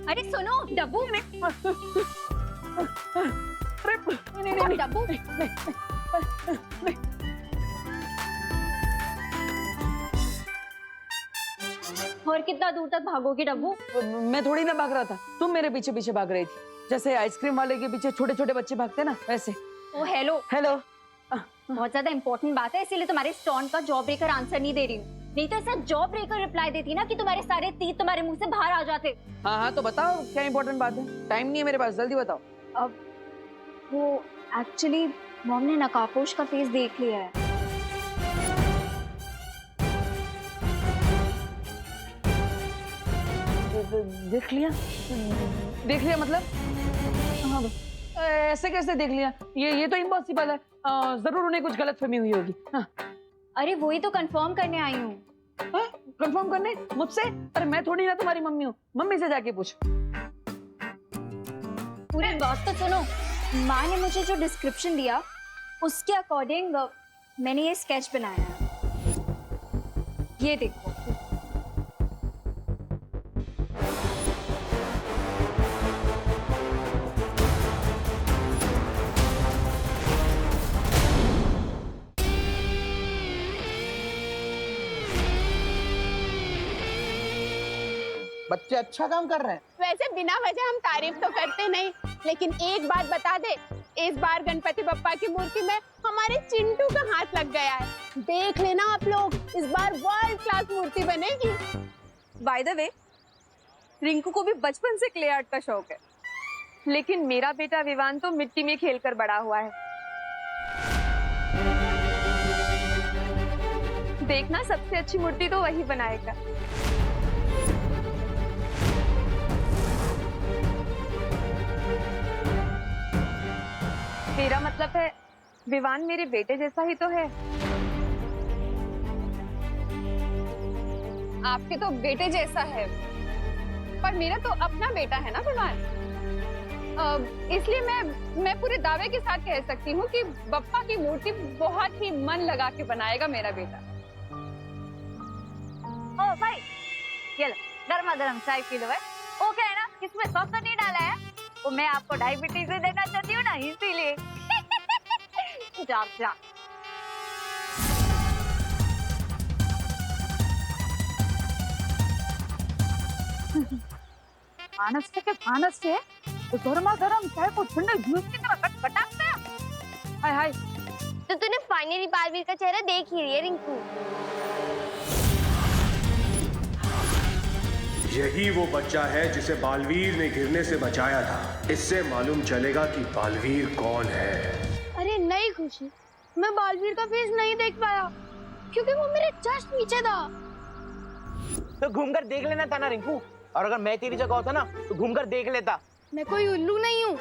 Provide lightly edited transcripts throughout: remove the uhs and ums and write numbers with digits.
अरे सुनो डब्बू में नहीं डब्बू और कितना दूर तक भागोगी डब्बू? मैं थोड़ी ना भाग रहा था, तुम मेरे पीछे पीछे भाग रही थी, जैसे आइसक्रीम वाले के पीछे छोटे छोटे बच्चे भागते ना वैसे। ओ हेलो हेलो। बहुत ज्यादा इंपॉर्टेंट बात है, इसीलिए तुम्हारे स्टोन का जॉब ब्रेकर आंसर नहीं दे रही हूँ। नहीं तो ऐसा जॉब ब्रेकर रिप्लाई देती ना कि तुम्हारे सारे तीत तुम्हारे मुंह से बाहर आ जाते। हाँ हाँ तो बताओ क्या इंपॉर्टेंट बात है, टाइम नहीं है मेरे पास, जल्दी बताओ। अब वो एक्चुअली मॉम ने नकाबपोश का फेस देख लिया है। देख लिया? देख लिया मतलब? हाँ ऐसे कैसे देख लिया? ये तो इम्पॉसिबल है, जरूर उन्हें कुछ गलतफहमी हुई होगी। हाँ। अरे वही तो कंफर्म करने आई हूँ। कंफर्म करने मुझसे? अरे मैं थोड़ी ना तुम्हारी मम्मी हूँ, मम्मी से जाके पूछ। पूरी बात तो सुनो। माँ ने मुझे जो डिस्क्रिप्शन दिया उसके अकॉर्डिंग मैंने ये स्केच बनाया है, ये देखो। बच्चे अच्छा काम कर रहे हैं। वैसे बिना वजह हम तारीफ तो करते नहीं, लेकिन एक बात बता दे, इस बार गणपति बप्पा की मूर्ति में हमारे चिंटू का हाथ लग गया है। देख लेना आप लोग, इस बार वर्ल्ड क्लास मूर्ति बनेगी। बाय द वे, रिंकू को भी बचपन से क्ले आर्ट का शौक है, लेकिन मेरा बेटा विवान तो मिट्टी में खेलकर बड़ा हुआ है। देखना सबसे अच्छी मूर्ति तो वही बनाएगा। मेरा मतलब है विवान मेरे बेटे जैसा ही तो है। आपके तो बेटे जैसा है, पर मेरा तो अपना बेटा है ना विवान। इसलिए मैं पूरे दावे के साथ कह सकती हूँ कि बप्पा की मूर्ति बहुत ही मन लगा के बनाएगा मेरा बेटा। ओ भाई, ये लो गर्मा गर्म चाय पी लो है। वो क्या है ना, इसमें सॉस तो नहीं डाला है, वो मैं आपको डायबिटीज से देना चाहती हूँ ना, इसीलिए। जा जा। मानस से तो गर्मा गर्म चाय को ठंडे जूस की तरह खटखटाते हैं। हाय हाय। तो तूने फाइनली बालवीर का चेहरा देख ही लिया रिंकू। यही वो बच्चा है जिसे बालवीर ने गिरने से बचाया था। इससे मालूम चलेगा कि बालवीर कौन है। अरे नहीं खुशी, मैं बालवीर का फेस नहीं देख पाया क्योंकि वो मेरे जस्ट पीछे था। तो घूमकर देख लेना था ना रिंकू, और अगर मैं तेरी जगह होता ना तो घूमकर देख लेता। मैं कोई उल्लू नहीं हूँ।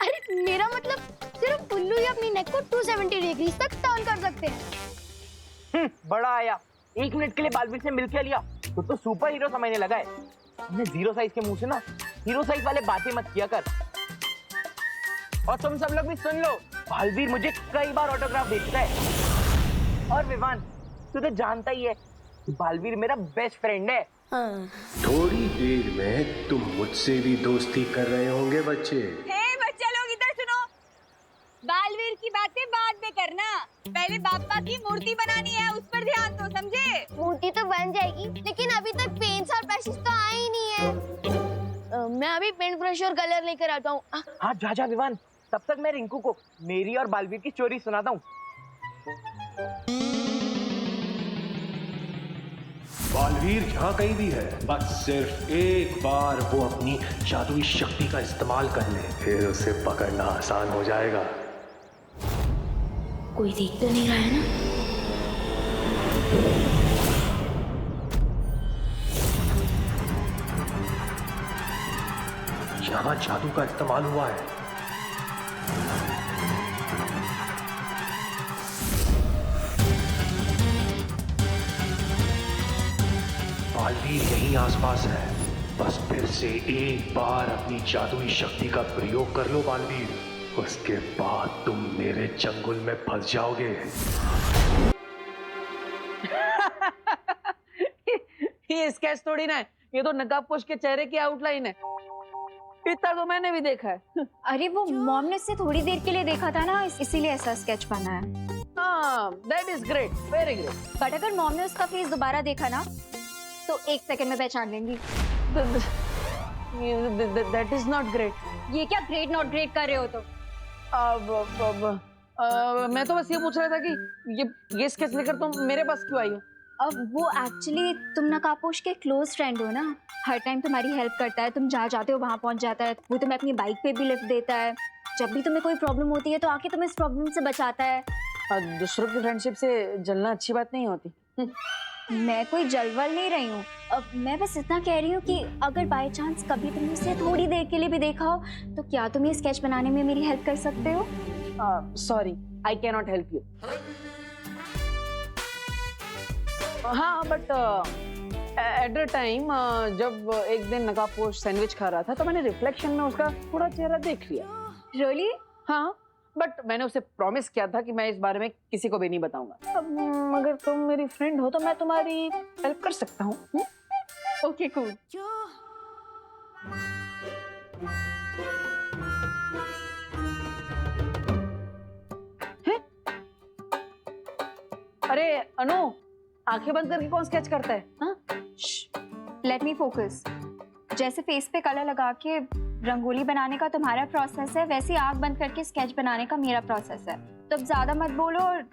अरे मेरा मतलब सिर्फ उल्लू ही अपनी नेक को 270 डिग्री तक टर्न कर सकते हैं। बड़ा आया, 1 मिनट के लिए बालवीर से मिल के लिया तो सुपर हीरो समझने लगा है। हमने 0 साइज के मुंह से ना हीरो साइज वाले बातें मत किया कर। और तुम सब लोग भी सुन लो, बालवीर मुझे कई बार ऑटोग्राफ दे चुका है। और विवान, तू तो जानता ही है बालवीर मेरा बेस्ट फ्रेंड है। थोड़ी देर में तुम मुझसे भी दोस्ती कर रहे होंगे बच्चे। बच्चे लोग इधर सुनो, बालवीर की बातें बाद में करना, पहले बाप्पा की मूर्ति बनानी है, उस पर ध्यान दो, समझे? मूर्ति तो बन जाएगी, लेकिन अभी तक पेंट्स और ब्रशेस तो आए ही नहीं है। मैं अभी पेंट ब्रश और कलर लेकर आता हूँ। हाँ जा जा विवान, तब तक मैं रिंकू को मेरी और बालवीर की स्टोरी सुनाता हूँ। बालवीर यहाँ कहीं भी है, बस सिर्फ एक बार वो अपनी जादुई शक्ति का इस्तेमाल कर ले, फिर उसे पकड़ना आसान हो जाएगा। कोई देख तो नहीं रहा है ना? यहाँ जादू का इस्तेमाल हुआ है। बालवीर यहीं आसपास है, बस फिर से एक बार अपनी जादुई शक्ति का प्रयोग कर लो बालवीर, उसके बाद तुम मेरे चंगुल में फंस जाओगे। ये स्केच थोड़ी ना है, ये तो नकाबपोश के चेहरे की आउटलाइन है। इतना तो मैंने भी देखा है। अरे वो मॉम ने इससे थोड़ी देर के लिए देखा था ना, इसीलिए ऐसा स्केच बना है। हाँ, that is great, very great. But अगर मॉम ने उसका फेस दोबारा देखा ना तो 1 सेकंड में पहचान लेंगी। That is not great. ये क्या ग्रेट नॉट ग्रेट कर रहे हो तो? मैं तो बस ये पूछ रहा था कि ये स्केच लेकर तुम मेरे पास क्यों आई हो? अब वो एक्चुअली तुम नकाबपोश के क्लोज फ्रेंड हो ना, हर टाइम तुम्हारी हेल्प करता है, तुम जहाँ जाते हो वहाँ पहुँच जाता है, वो तुम्हें अपनी बाइक पे भी लिफ्ट देता है, जब भी तुम्हें कोई प्रॉब्लम होती है तो आके तुम्हें इस प्रॉब्लम से बचाता है। दूसरों की फ्रेंडशिप से जलना अच्छी बात नहीं होती। मैं कोई जलवल नहीं रही हूँ, अब मैं बस इतना कह रही हूँ कि अगर बाय चांस कभी तुमने उसे थोड़ी देर के लिए भी देखा हो तो क्या तुम ये स्केच बनाने में मेरी हेल्प कर सकते हो? Sorry, I can not help you. हाँ, बट एट द टाइम जब एक दिन नकाबपोश सैंडविच खा रहा था तो मैंने रिफ्लेक्शन में उसका थोड़ा चेहरा देख लिया। रियली? हाँ, बट मैंने उसे प्रॉमिस किया था कि मैं इस बारे में किसी को भी नहीं बताऊंगा। अब अगर तुम मेरी फ्रेंड हो तो मैं तुम्हारी हेल्प कर सकता हूँ। Okay cool. अरे अनु, आंखें बंद करके कौन स्केच करता है? हाँ? Let me focus. जैसे फेस पे कलर लगा के रंगोली बनाने का तुम्हारा प्रोसेस है, वैसे ही आंख बंद करके स्केच बनाने का मेरा प्रोसेस है। तो अब ज्यादा मत बोलो और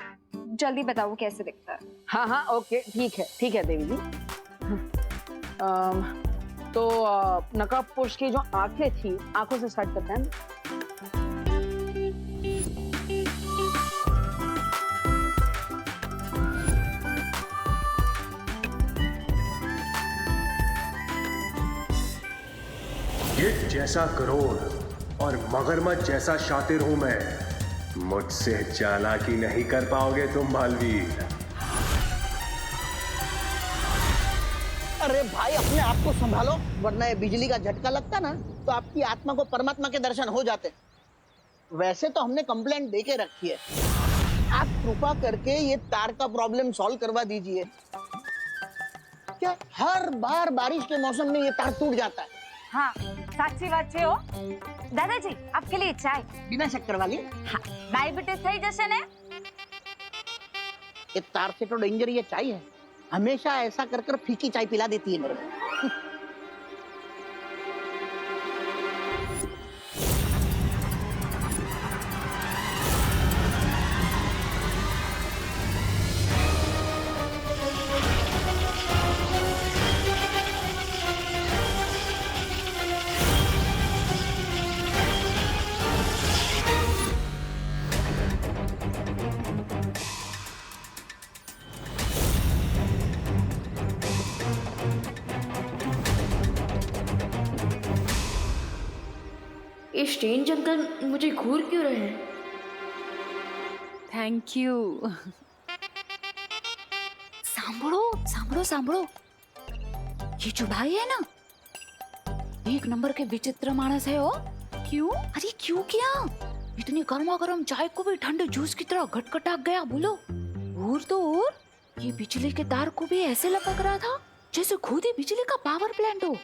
जल्दी बताओ वो कैसे दिखता है। हाँ हाँ, ओके, ठीक है देवी जी। तो नकाबपोश की जो आंखें थी, आंखों से स्टार्ट करते हैं। गिद्ध जैसा करोड़ और मगरमच्छ जैसा शातिर हूं मैं। मुझसे चालाकी नहीं कर पाओगे तुम बालवीर। अरे भाई, अपने आप को संभालो, वरना ये बिजली का झटका लगता ना तो आपकी आत्मा को परमात्मा के दर्शन हो जाते। वैसे तो हमने कंप्लेंट दे के रखी है, आप कृपा करके ये तार का प्रॉब्लम सॉल्व करवा दीजिए। क्या हर बार बारिश के मौसम में ये तार टूट जाता है? हाँ, साक्षी बात છે हो। दादाजी, आपके लिए चाय। बिना शक्कर वाली? हाँ, डायबिटीज થઈ જશે ને? ये तार से तो डेंजर ये चाय है, हमेशा ऐसा कर कर फीकी चाय पिला देती है मेरे को। ये स्ट्रेंज अंकल मुझे घूर क्यों रहे हैं? Thank you. सांभळो सांभळो सांभळो, ये जो भाई है ना, एक नंबर के विचित्र मानस है। ओ क्यों? अरे क्यों क्या? इतनी गर्मा गर्म चाय को भी ठंडे जूस की तरह घटघटा गया। बोलो। और तो और ये बिजली के तार को भी ऐसे लपक रहा था जैसे खुद ही बिजली का पावर प्लांट हो।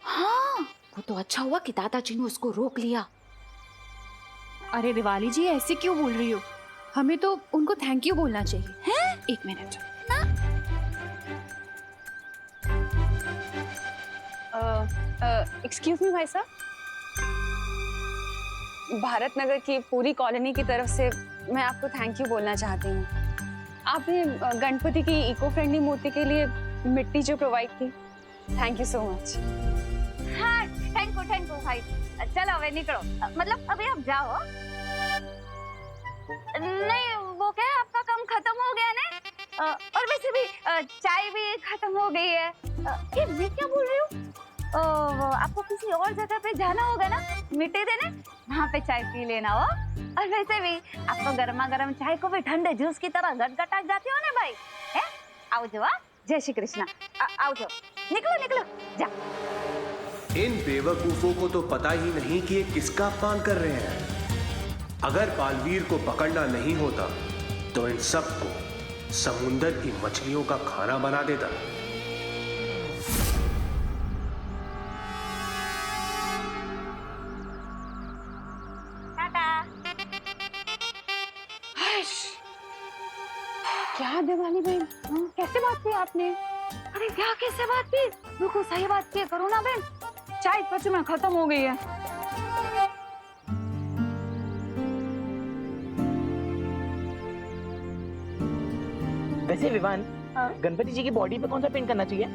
हाँ, वो तो अच्छा हुआ कि दादाजी ने उसको रोक लिया। अरे दिवाली जी, ऐसे क्यों बोल रही हो? हमें तो उनको थैंक यू बोलना चाहिए। हैं? एक मिनट ना? एक्सक्यूज मी भाई साहब, भारत नगर की पूरी कॉलोनी की तरफ से मैं आपको थैंक यू बोलना चाहती हूँ। आपने गणपति की इको फ्रेंडली मूर्ति के लिए मिट्टी जो प्रोवाइड की, थैंक यू सो मच। हाँ, थैंक यू भाई। चलो अबे निकलो, मतलब अभी आप जाओ। नहीं, वो क्या है, आपका काम खत्म हो गया ना, और वैसे भी चाय भी खत्म हो गई है। ये मैं क्या बोल रही हूँ, आपको किसी और जगह पे जाना होगा ना मिट्टी देने, वहाँ पे चाय पी लेना हो। और वैसे भी आपको गर्मा गर्म चाय को भी ठंडे जूस की तरह गटगटा जाती हो ना भाई। है, आओ जो। जय श्री कृष्णा। आओ जो, निकलो निकलो, जा। इन बेवकूफों को तो पता ही नहीं कि ये किसका अपमान कर रहे हैं। अगर बालवीर को पकड़ना नहीं होता तो इन सबको समुंदर की मछलियों का खाना बना देता। क्या दिवाली बहन, कैसे बात की आपने? अरे क्या कैसे बात की? बिल्कुल सही बात की करो ना बहन। चाय सच में खत्म हो गई है। वैसे विवान, गणपति जी की बॉडी पे कौन सा पेंट करना चाहिए?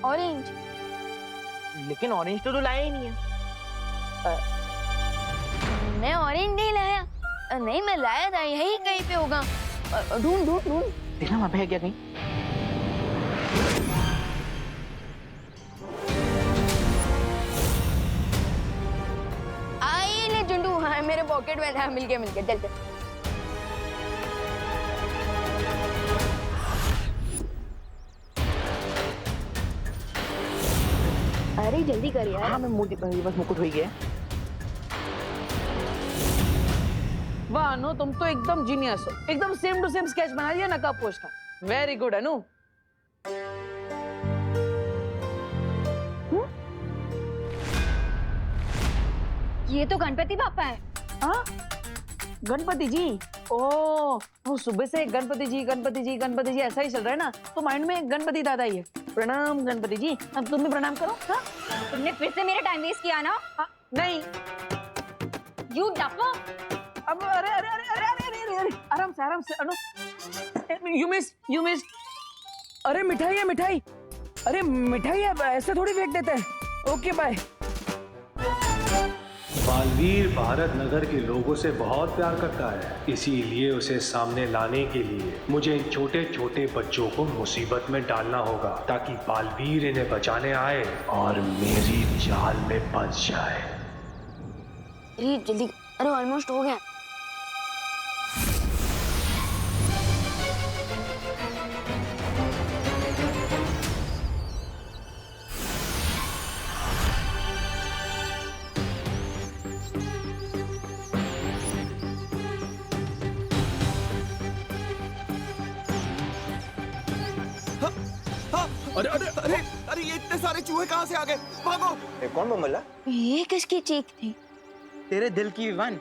ऑरेंज। लेकिन ऑरेंज तो लाया ही नहीं है। मैं ऑरेंज नहीं लाया। नहीं, मैं लाया था, यही कहीं पे होगा। ढूंढ ढूंढ ढूंढ। देखना वहाँ पे है क्या कहीं? आई ले झुंडू, हाँ मेरे पॉकेट में था। मिल गया चल चल। अरे जल्दी कर यार। हाँ मैं बस मुकुट हो ही गया। वाह अनु, तुम तो एकदम जीनियस हो। एकदम सेम टू सेम स्केच बना दिया नकाब पोश का। वेरी गुड अनु। ये तो गणपति पापा है। हाँ गणपति जी। ओ सुबह से गणपति जी ऐसा ही चल रहा है ना, तो माइंड में गणपति दादा ही है। प्रणाम गणपति जी। अब तुम भी प्रणाम करो। हाँ तुमने फिर से मेरा टाइम वेस्ट किया ना। नहीं यू डफो। अब अरे अरे अरे अरे अरे अरे अरे आराम से अनु। You miss. अरे मिठाई है मिठाई। अरे मिठाई है, ऐसे थोड़ी फेंक देते हैं। Okay bye. बालवीर भारत नगर के लोगों से बहुत प्यार करता है, इसीलिए उसे सामने लाने के लिए मुझे इन छोटे छोटे बच्चों को मुसीबत में डालना होगा, ताकि बालवीर इन्हें बचाने आए और मेरी जाल में फंस जाए। अरे जल्दी, अरे ऑलमोस्ट हो गया। अरे अरे अरे अरे ये इतने सारे चूहे कहाँ से आ गए? भागो! ये कौन बमला? ये किसकी चीख थी? तेरे दिल की विवान,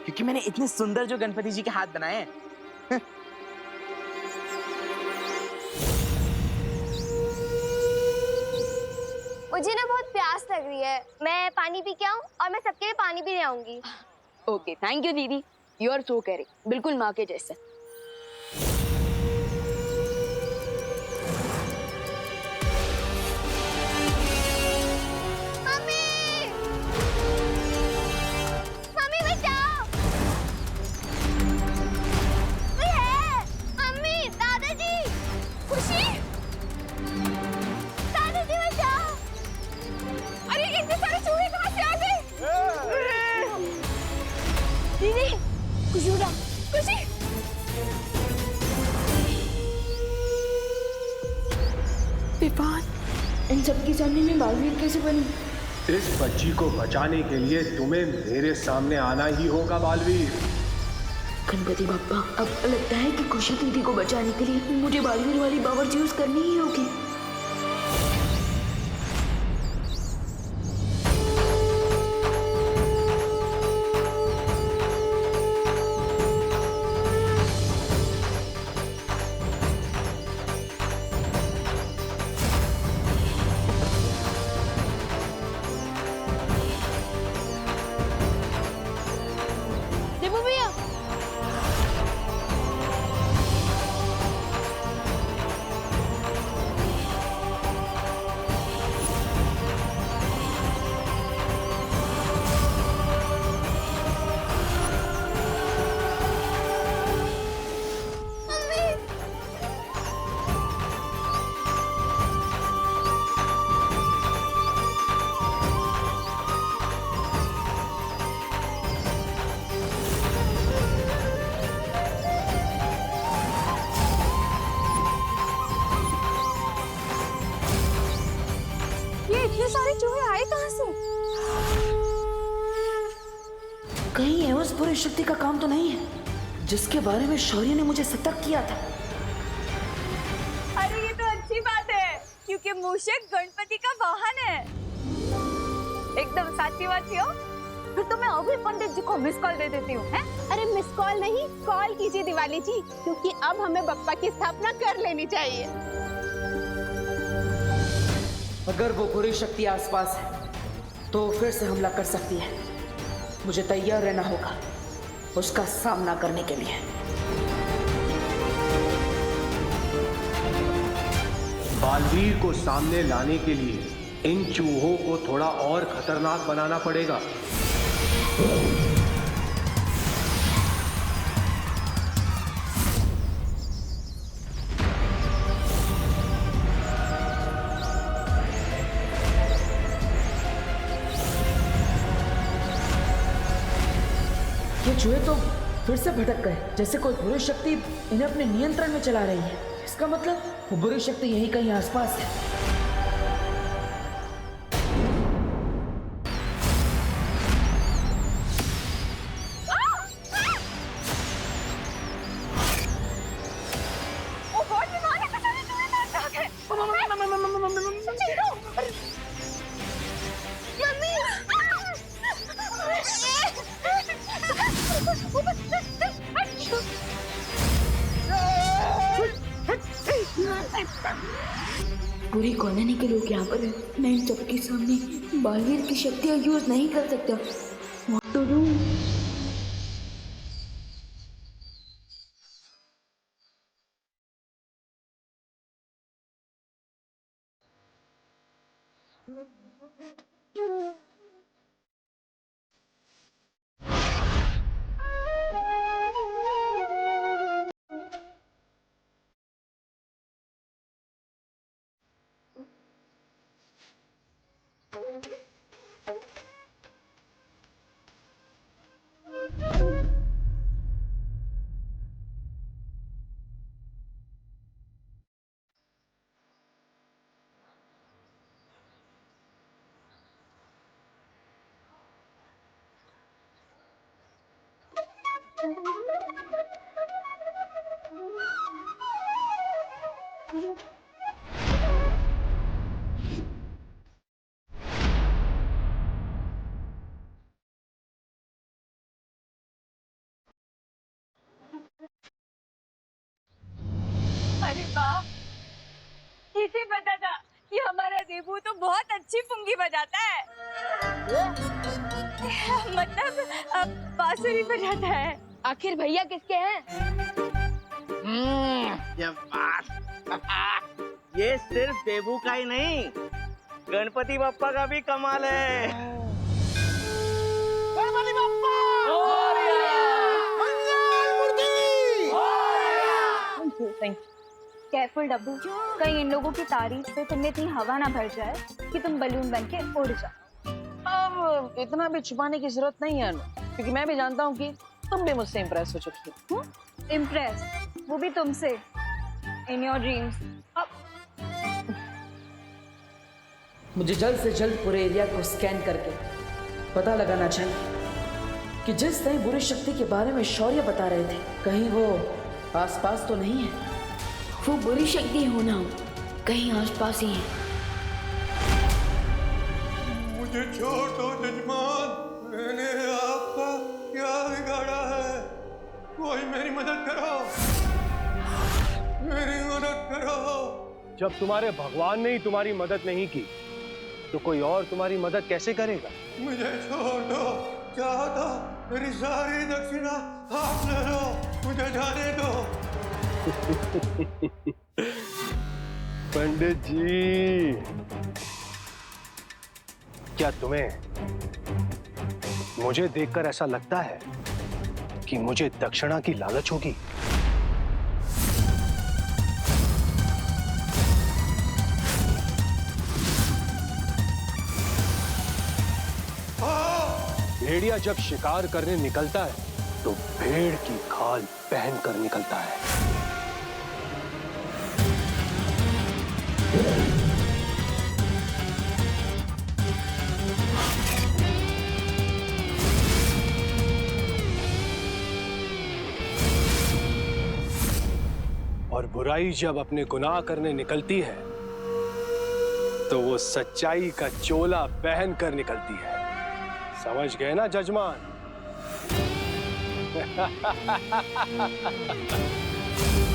क्योंकि मैंने इतने सुंदर जो गणपति जी के हाथ बनाए हैं। मुझे ना बहुत प्यास लग रही है, मैं पानी पी के आऊं और मैं सबके लिए पानी भी ले आऊंगी। ओके थैंक यू दीदी, यू आर सो केयरिंग, बिल्कुल माँ के जैसे। इन सबके सामने मैं बालवीर कैसे बनूं? इस बच्ची को बचाने के लिए तुम्हें मेरे सामने आना ही होगा बालवीर। गणपति बप्पा, अब लगता है कि खुशी दीदी को बचाने के लिए मुझे बालवीर वाली पावर यूज करनी ही होगी। सारे चूहे आए कहाँ से? कहीं एवसपुरी शक्ति का काम तो नहीं है जिसके बारे में शौर्य ने मुझे सतर्क किया था। अरे ये तो अच्छी बात है क्योंकि मूषक गणपति का वाहन है। एकदम साची बात हो। फिर तो मैं अभी पंडित जी को मिस कॉल दे देती हूँ। हैं? अरे मिस कॉल नहीं, कॉल कीजिए दिवाली जी, क्योंकि अब हमें बप्पा की स्थापना कर लेनी चाहिए। अगर वो बुरी शक्ति आसपास है तो फिर से हमला कर सकती है। मुझे तैयार रहना होगा उसका सामना करने के लिए। बालवीर को सामने लाने के लिए इन चूहों को थोड़ा और खतरनाक बनाना पड़ेगा। ये चूहे तो फिर से भटक गए, जैसे कोई बुरी शक्ति इन्हें अपने नियंत्रण में चला रही है। इसका मतलब वो बुरी शक्ति यहीं कहीं आसपास है। पूरी कॉलोनी के लोग यहाँ पर हैं। मैं इन सबके सामने बालवीर की शक्तियाँ यूज नहीं कर सकता। What to do? अरे वाह, किसे पता था कि हमारा देबू तो बहुत अच्छी पुंगी बजाता है। मतलब बांसुरी बजाता है। आखिर भैया किसके हैं? ये बात ये सिर्फ देबू का ही नहीं, गणपति बप्पा का भी कमाल है। गणपति बप्पा! केयरफुल डब्बू, कहीं इन लोगों की तारीफ से तुम्हें इतनी हवा ना भर जाए कि तुम बलून बन के उड़ जाओ। अब इतना भी छुपाने की जरूरत नहीं है अनु, क्योंकि मैं भी जानता हूँ कि तुम भी मुझसे इम्प्रेस हो चुकी हो। इम्प्रेस, वो भी तुमसे, इन योर ड्रीम्स। मुझे जल्द से जल्द पूरे एरिया को स्कैन करके पता लगाना चाहिए कि जिस नई बुरी शक्ति के बारे में शौर्य बता रहे थे, कहीं वो आसपास तो नहीं है। वो बुरी शक्ति होना हो कहीं आसपास ही है। मुझे छोड़ दो जजमान, मैंने आपका क्या बिगाड़ा है? कोई मेरी मदद करो, मेरी मदद करो। जब तुम्हारे भगवान ने ही तुम्हारी मदद नहीं की तो कोई और तुम्हारी मदद कैसे करेगा? मुझे छोड़ दो, चाहो तो मेरी सारी दक्षिणा आप ले लो, मुझे जाने दो। पंडित जी, क्या तुम्हें मुझे देखकर ऐसा लगता है कि मुझे दक्षिणा की लालच होगी? भेड़िया जब शिकार करने निकलता है तो भेड़ की खाल पहनकर निकलता है। और बुराई जब अपने गुनाह करने निकलती है तो वो सच्चाई का चोला पहन कर निकलती है। समझ गए ना जजमान?